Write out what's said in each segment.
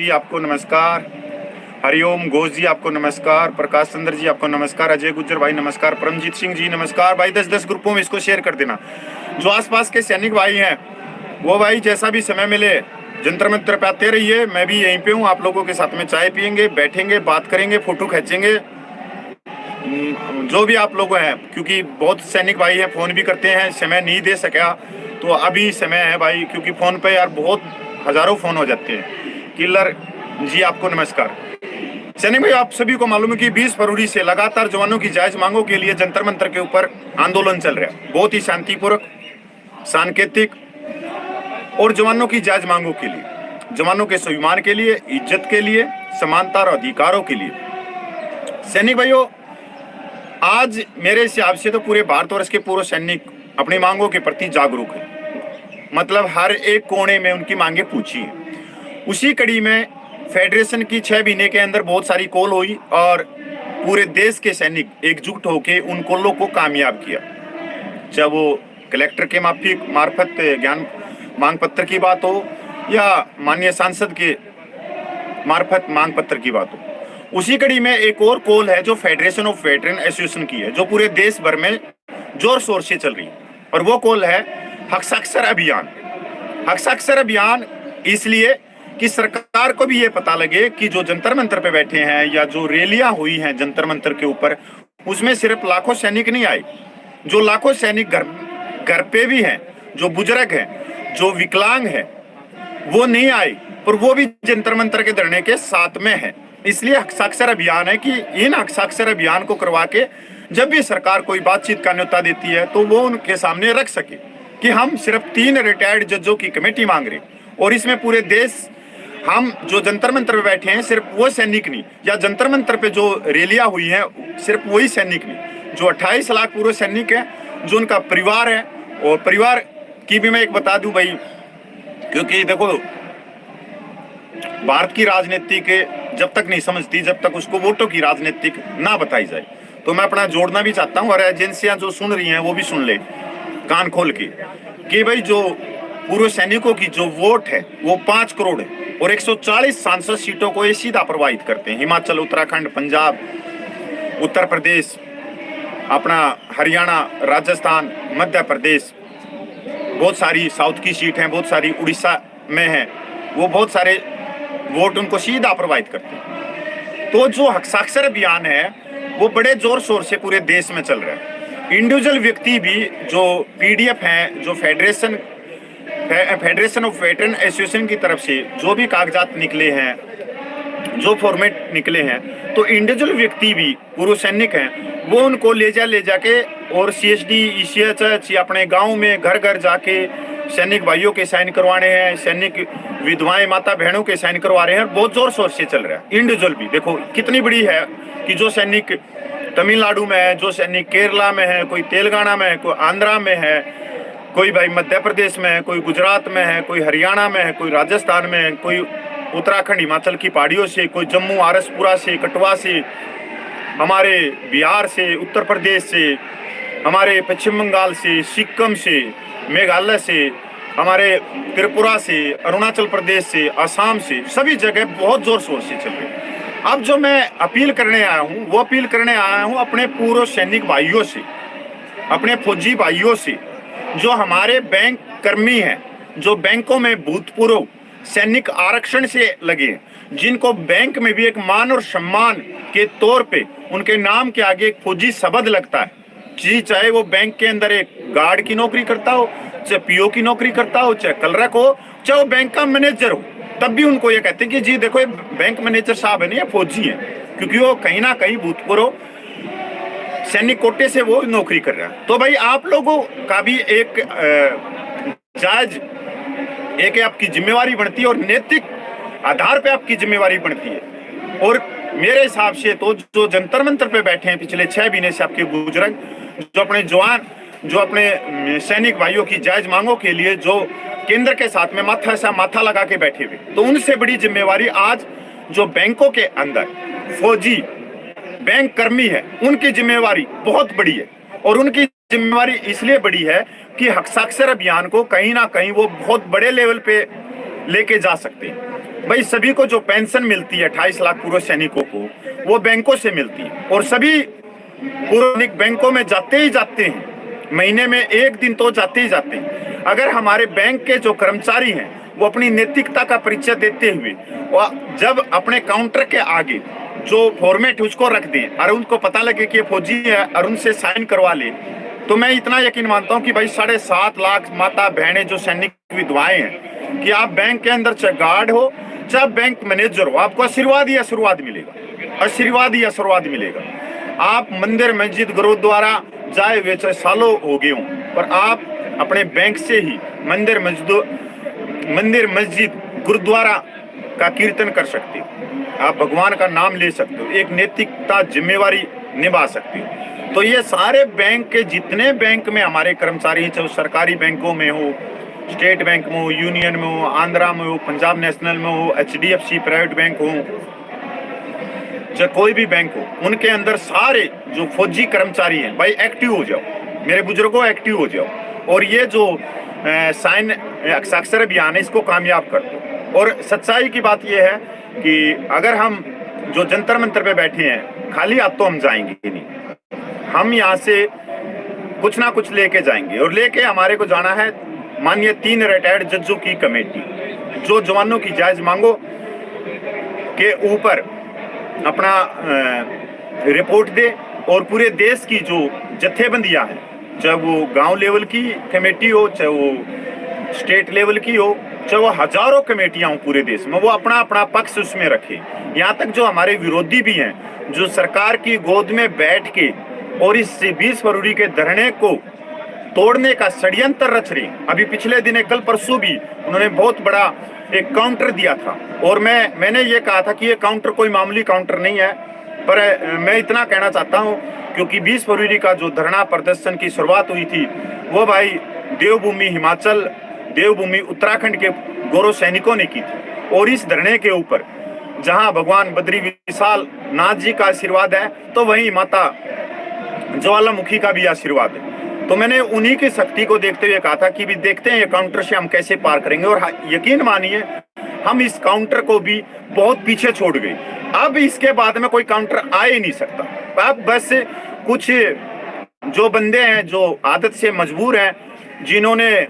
जी आपको नमस्कार। हरिओम घोष जी आपको नमस्कार। प्रकाश चंद्र जी आपको नमस्कार। अजय गुज्जर भाई नमस्कार। परमजीत सिंह जी नमस्कार। भाई 10-10 ग्रुपों में इसको शेयर कर देना। जो आसपास के सैनिक भाई हैं वो भाई जैसा भी समय मिले जंतर मंतर पे आते रहिए। मैं भी यहीं पे हूँ, आप लोगों के साथ में चाय पियेंगे, बैठेंगे, बात करेंगे, फोटो खींचेंगे। जो भी आप लोग हैं, क्योंकि बहुत सैनिक भाई हैं फोन भी करते हैं, समय नहीं दे सका तो अभी समय है भाई, क्योंकि फोन पे यार बहुत हजारों फोन हो जाते हैं। किलर जी आपको नमस्कार। सैनिक भाई आप सभी को मालूम है कि 20 फरवरी से लगातार जवानों की जायज मांगों के लिए जंतर मंतर के ऊपर आंदोलन चल रहा है, बहुत ही शांतिपूर्वक, सांकेतिक और जवानों की जायज मांगों के लिए, जवानों के स्वाभिमान के लिए, इज्जत के लिए, समानता और अधिकारों के लिए। सैनिक भाइयों, आज मेरे हिसाब से तो पूरे भारतवर्ष के पूर्व सैनिक अपनी मांगों के प्रति जागरूक है। मतलब हर एक कोने में उनकी मांगे पूछी है। उसी कड़ी में फेडरेशन की 6 महीने के अंदर बहुत सारी कॉल हुई और पूरे देश के सैनिक एकजुट होकर उन कॉलों को कामयाब किया। चाहे वो कलेक्टर के मार्फत ज्ञान मांग पत्र की बात हो या माननीय सांसद के मार्फत मांग पत्र की बात हो। उसी कड़ी में एक और कॉल है जो फेडरेशन ऑफ वेटरन एसोसिएशन की है, जो पूरे देश भर में जोर शोर से चल रही है, और वो कॉल है हस्ताक्षर अभियान। हस्ताक्षर अभियान इसलिए कि सरकार को भी ये पता लगे कि जो जंतर मंतर पे बैठे हैं या जो रैलियां हुई हैं जंतर मंतर के ऊपर, उसमें सिर्फ लाखों सैनिक नहीं आए। जो लाखों सैनिक घर पे भी हैं, जो बुजुर्ग हैं, जो विकलांग हैं, वो नहीं आए, पर वो भी जंतर मंतर के धरने के साथ में है। इसलिए हस्ताक्षर अभियान है कि इन हस्ताक्षर अभियान को करवा के जब भी सरकार कोई बातचीत का न्योता देती है तो वो उनके सामने रख सके कि हम सिर्फ 3 रिटायर्ड जजों की कमेटी मांग रहे, और इसमें पूरे देश हम जो जंतर मंतर पे बैठे हैं सिर्फ वो सैनिक नहीं, या जंतर मंतर पे जो रैलियां हुई हैं सिर्फ वही सैनिक नहीं, जो 28 लाख पूर्व सैनिक हैं, जो उनका परिवार है। और परिवार की भी मैं एक बता दूं भाई, क्योंकि देखो भारत की राजनीति के जब तक नहीं समझती जब तक उसको वोटों की राजनीतिक ना बताई जाए, तो मैं अपना जोड़ना भी चाहता हूँ और एजेंसियां जो सुन रही हैं वो भी सुन ले कान खोल के, कि भाई जो पूर्व सैनिकों की जो वोट है वो 5 करोड़ है, और 140 सांसद सीटों को ये सीधा प्रभावित करते हैं। हिमाचल, उत्तराखंड, पंजाब, उत्तर प्रदेश, अपना हरियाणा, राजस्थान, मध्य प्रदेश, बहुत सारी साउथ की सीट हैं, बहुत सारी उड़ीसा में है, वो बहुत सारे वोट उनको सीधा प्रभावित करते हैं। तो जो हस्ताक्षर अभियान है वो बड़े जोर शोर से पूरे देश में चल रहा है। इंडिविजुअल व्यक्ति भी जो पीडीएफ हैं, जो फेडरेशन ऑफ वेटरन एसोसिएशन की तरफ से जो भी कागजात निकले हैं, जो फॉर्मेट निकले हैं, तो इंडिविजुअल व्यक्ति भी पूर्व सैनिक हैं, वो उनको ले जाके और सीएसडी, ईसीएचएच या अपने गांव में घर घर जाके सैनिक भाइयों के साइन करवाने हैं, सैनिक विधवाएं माता बहनों के साइन करवा रहे हैं। बहुत जोर शोर से चल रहा है। इंडिविजुअल भी देखो कितनी बड़ी है कि जो सैनिक तमिलनाडु में है, जो सैनिक केरला में है, कोई तेलंगाना में है, कोई आंध्रा में है, कोई भाई मध्य प्रदेश में है, कोई गुजरात में है, कोई हरियाणा में है, कोई राजस्थान में है, कोई उत्तराखंड हिमाचल की पहाड़ियों से, कोई जम्मू आरसपुरा से, कटवा से, हमारे बिहार से, उत्तर प्रदेश से, हमारे पश्चिम बंगाल से, सिक्किम से, मेघालय से, हमारे त्रिपुरा से, अरुणाचल प्रदेश से, असम से, सभी जगह बहुत जोर शोर से चल रही है। अब जो मैं अपील करने आया हूँ वो अपील करने आया हूँ अपने पूर्व सैनिक भाइयों से, अपने फौजी भाइयों से, जो हमारे बैंक कर्मी हैं, जो बैंकों में भूतपूर्व सैनिक आरक्षण से लगे, जिनको बैंक में भी एक मान और सम्मान के तौर पे उनके नाम के आगे एक फौजी शब्द लगता है जी, चाहे वो बैंक के अंदर एक गार्ड की नौकरी करता हो, चाहे पीओ की नौकरी करता हो, चाहे क्लर्क हो, चाहे वो बैंक का मैनेजर हो, तब भी उनको ये कहते हैं कि जी देखो ये बैंक मैनेजर साहब है नहीं, ये फौजी है, क्योंकि वो कहीं ना कहीं भूतपूर्व सैनिक कोटे से वो नौकरी कर रहा है। तो भाई आप लोगों का भी एक जायज एक आपकी जिम्मेवारी बनती है और नैतिक आधार पे आपकी जिम्मेवारी बनती है। और मेरे हिसाब से तो जो जंतर मंतर पे बैठे हैं पिछले 6 महीने से आपके बुजुर्ग, जो अपने जवान, जो अपने सैनिक भाइयों की जायज मांगों के लिए जो केंद्र के साथ में माथा लगा के बैठे हुए, तो उनसे बड़ी जिम्मेवारी आज जो बैंकों के अंदर फौजी बैंक कर्मी है उनकी जिम्मेवारी बहुत बड़ी है। और उनकी जिम्मेवारी इसलिए बड़ी है कि हस्ताक्षर अभियान को कहीं ना कहीं वो बहुत बड़े लेवल पे लेके जा सकते हैं। भाई सभी को जो पेंशन मिलती है 28 लाख पूर्व सैनिकों को, वो बैंकों से मिलती है और सभी पूर्व सैनिक बैंकों में जाते ही जाते हैं, महीने में एक दिन तो जाते ही जाते हैं। अगर हमारे बैंक के जो कर्मचारी हैं वो अपनी नैतिकता का परिचय देते हुए और जब अपने काउंटर के आगे जो फॉर्मेट उसको रख दें और उनको पता लगे कि ये फौजी है और उनसे साइन करवा ले, तो मैं इतना यकीन मानता हूं कि भाई 7.5 लाख माता बहनें जो सैनिक विधवाएं हैं, कि आप बैंक के अंदर चाहे गार्ड हो चाहे बैंक मैनेजर हो, आपको आशीर्वाद ही आशीर्वाद मिलेगा, आशीर्वाद ही आशीर्वाद मिलेगा। आप मंदिर मस्जिद गुरुद्वारा जाए हुए चाहे सालों हो गए हों, पर आप अपने बैंक से ही मंदिर मस्जिद गुरुद्वारा का कीर्तन कर सकते हो, आप भगवान का नाम ले सकते हो, एक नैतिकता जिम्मेवारी निभा सकते हो। तो ये सारे बैंक के जितने बैंक में हमारे कर्मचारी, चाहे सरकारी बैंकों में हो, स्टेट बैंक में हो, यूनियन में हो, आंध्रा में हो, पंजाब नेशनल में हो, HDFC प्राइवेट बैंक हो, चाहे कोई भी बैंक हो, उनके अंदर सारे जो फौजी कर्मचारी हैं भाई एक्टिव हो जाओ, मेरे बुजुर्गों एक्टिव हो जाओ और ये जो साइन हस्ताक्षर अभियान है इसको कामयाब कर दो। और सच्चाई की बात यह है कि अगर हम जो जंतर मंतर पे बैठे हैं खाली हाथ तो हम जाएंगे ही नहीं, हम यहाँ से कुछ ना कुछ लेके जाएंगे और लेके हमारे को जाना है माननीय 3 रिटायर्ड जजों की कमेटी जो जवानों की जायज मांगों के ऊपर अपना रिपोर्ट दे और पूरे देश की जो जत्थेबंदियां हैं, चाहे वो गांव लेवल की कमेटी हो, चाहे वो स्टेट लेवल की हो, चाहे वो हजारों कमेटियां हो पूरे देश में, वो अपना अपना पक्ष उसमें रखे। यहाँ तक जो हमारे विरोधी भी हैं, जो सरकार की गोद में बैठ के और इस 20 फरवरी के धरने को तोड़ने का षड्यंत्र रच रहे। अभी पिछले दिन कल परसों भी उन्होंने बहुत बड़ा एक काउंटर दिया था और मैंने ये कहा था कि ये काउंटर कोई मामूली काउंटर नहीं है, पर मैं इतना कहना चाहता हूँ क्योंकि 20 फरवरी का जो धरना प्रदर्शन की शुरुआत हुई थी वो भाई देवभूमि हिमाचल, देवभूमि उत्तराखंड के गौरव सैनिकों ने की थी और इस धरने के ऊपर जहां भगवान बद्री विशाल नाथ जी का आशीर्वाद है तो वहीं माता ज्वालामुखी का भी आशीर्वाद है। तो मैंने उन्हीं की शक्ति को देखते हुए कहा था कि भी देखते हैं ये काउंटर से हम कैसे पार करेंगे और यकीन मानिए हम इस काउंटर को भी बहुत पीछे छोड़ गए। अब इसके बाद में कोई काउंटर आ ही नहीं सकता। अब बस कुछ जो बंदे हैं जो आदत से मजबूर हैं, जिन्होंने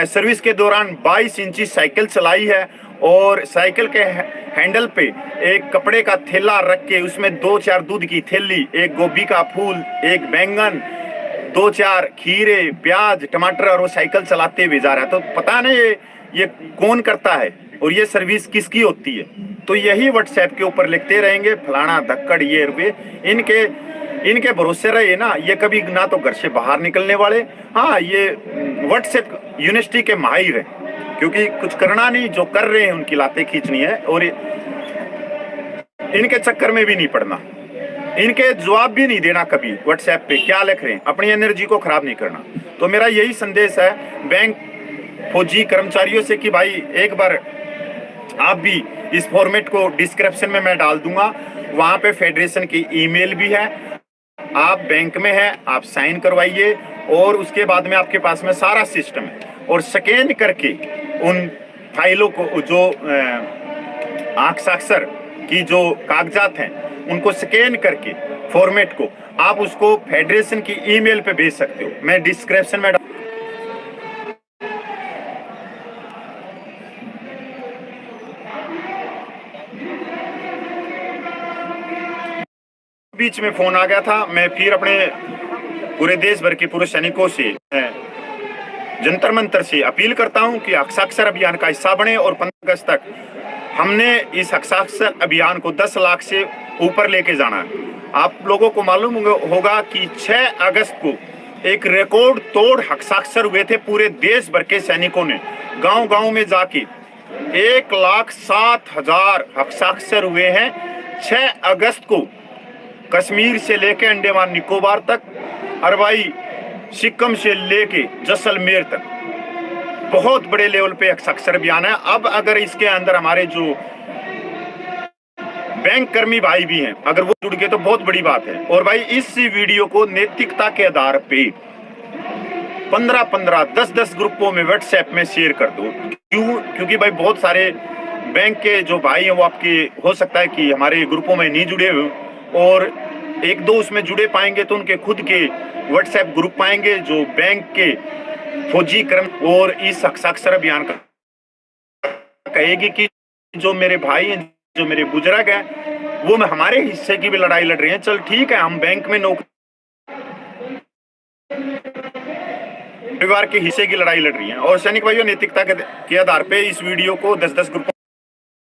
सर्विस के दौरान 22 इंची साइकिल चलाई है और साइकिल के हैंडल पे एक कपड़े का थैला रख के उसमें 2-4 दूध की थैली, एक गोभी का फूल, एक बैंगन, 2-4 खीरे, प्याज, टमाटर और वो साइकिल चलाते हुए जा रहा है। तो पता नहीं ये कौन करता है और ये सर्विस किसकी होती है। तो यही व्हाट्सएप के यूपर लिखते रहेंगे फलाना धक्कड़ ये रुपये, इनके भरोसे रहे ना, ये कभी ना तो घर से बाहर निकलने वाले। हाँ, ये व्हाट्सएप यूनिवर्सिटी के माहिर है क्योंकि कुछ करना नहीं, जो कर रहे हैं उनकी लातें खींचनी है और इनके चक्कर में भी नहीं पड़ना, इनके जवाब भी नहीं देना कभी व्हाट्सएप पे क्या लिख रहे हैं, अपनी एनर्जी को खराब नहीं करना। तो मेरा यही संदेश है बैंक फौजी कर्मचारियों से कि भाई एक बार आप भी इस फॉर्मेट को डिस्क्रिप्शन में मैं डाल दूंगा, वहां पे फेडरेशन की ईमेल भी है, आप बैंक में है आप साइन करवाइए और उसके बाद में आपके पास में सारा सिस्टम है और स्कैन करके उन फाइलों को जो हस्ताक्षर की जो कागजात हैं उनको स्कैन करके फॉर्मेट को आप उसको फेडरेशन की ईमेल पे भेज सकते हो। मैं डिस्क्रिप्शन में बीच में फोन आ गया था। मैं फिर अपने पूरे देश भर के पूरे सैनिकों से जंतर मंतर से अपील करता हूं कि हस्ताक्षर अभियान का हिस्सा बने और 15 अगस्त तक हमने इस हस्ताक्षर अभियान को 10 लाख से ऊपर लेके जाना है। आप लोगों को मालूम होगा कि 6 अगस्त को एक रिकॉर्ड तोड़ हस्ताक्षर हुए थे पूरे देश भर के सैनिकों ने गांव-गांव में जाके 1,07,000 हस्ताक्षर हुए हैं 6 अगस्त को। कश्मीर से लेके अंडमान निकोबार तक, अरवाई सिक्किम से लेके जैसलमेर तक बहुत बड़े लेवल पे हस्ताक्षर अभियान है। अब अगर इसके अंदर हमारे जो बैंक कर्मी भाई भी हैं अगर वो जुड़ गए तो बहुत बड़ी बात है। और भाई इस वीडियो को नैतिकता के आधार पे 15-15, 10-10 ग्रुपों में व्हाट्सएप में शेयर कर दो। क्यों? क्योंकि भाई बहुत सारे बैंक के जो भाई हैं वो आपके हो सकता है कि हमारे ग्रुपों में नहीं जुड़े हुए, और एक दो उसमें जुड़े पाएंगे तो उनके खुद के व्हाट्सएप ग्रुप पाएंगे जो बैंक के फौजी कर्म और इस हस्ताक्षर अभियान का कहेगी कि जो मेरे भाई हैं, जो मेरे बुजुर्ग हैं, वो हमारे हिस्से की भी लड़ाई लड़ रहे हैं। चल ठीक है, हम बैंक में नौकरी परिवार के हिस्से की लड़ाई लड़ रही हैं। और सैनिक भाइयों, नैतिकता के आधार पे इस वीडियो को 10-10 ग्रुप,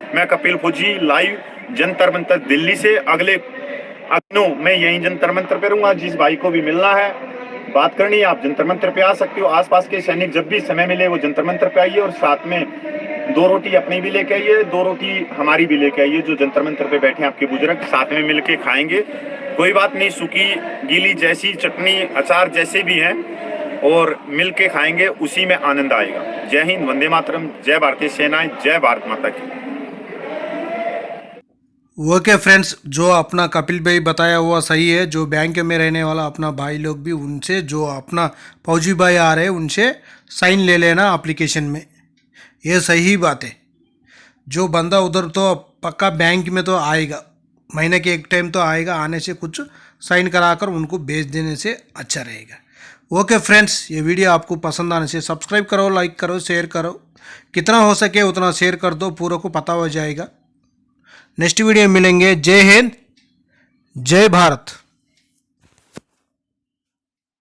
मैं कपिल फौजी लाइव जंतर मंतर दिल्ली से अगले दिनों मैं यही जंतर मंतर पे रहूंगा। जिस भाई को भी मिलना है, बात करनी है, आप जंतर मंतर पे आ सकते हो। आसपास के सैनिक जब भी समय मिले वो जंतर मंतर पे आइए, और साथ में 2 रोटी अपनी भी लेके आइए, 2 रोटी हमारी भी लेके आइए। जो जंतर मंतर पे बैठे हैं आपके बुजुर्ग, साथ में मिलके खाएंगे। कोई बात नहीं, सूखी गीली जैसी चटनी अचार जैसे भी हैं, और मिलके खाएंगे, उसी में आनंद आएगा। जय हिंद, वंदे मातरम, जय भारतीय सेनाएं, जय भारत माता की। ओके फ्रेंड्स, जो अपना कपिल भाई बताया हुआ सही है। जो बैंक में रहने वाला अपना भाई लोग भी, उनसे जो अपना फौजी भाई आ रहे हैं उनसे साइन ले लेना एप्लीकेशन में, ये सही बात है। जो बंदा उधर तो पक्का बैंक में तो आएगा, महीने के एक टाइम तो आएगा, आने से कुछ साइन कराकर उनको भेज देने से अच्छा रहेगा। ओके फ्रेंड्स, ये वीडियो आपको पसंद आने से सब्सक्राइब करो, लाइक करो, शेयर करो, कितना हो सके उतना शेयर कर दो, पूरा को पता हो जाएगा। नेक्स्ट वीडियो में मिलेंगे। जय हिंद, जय भारत।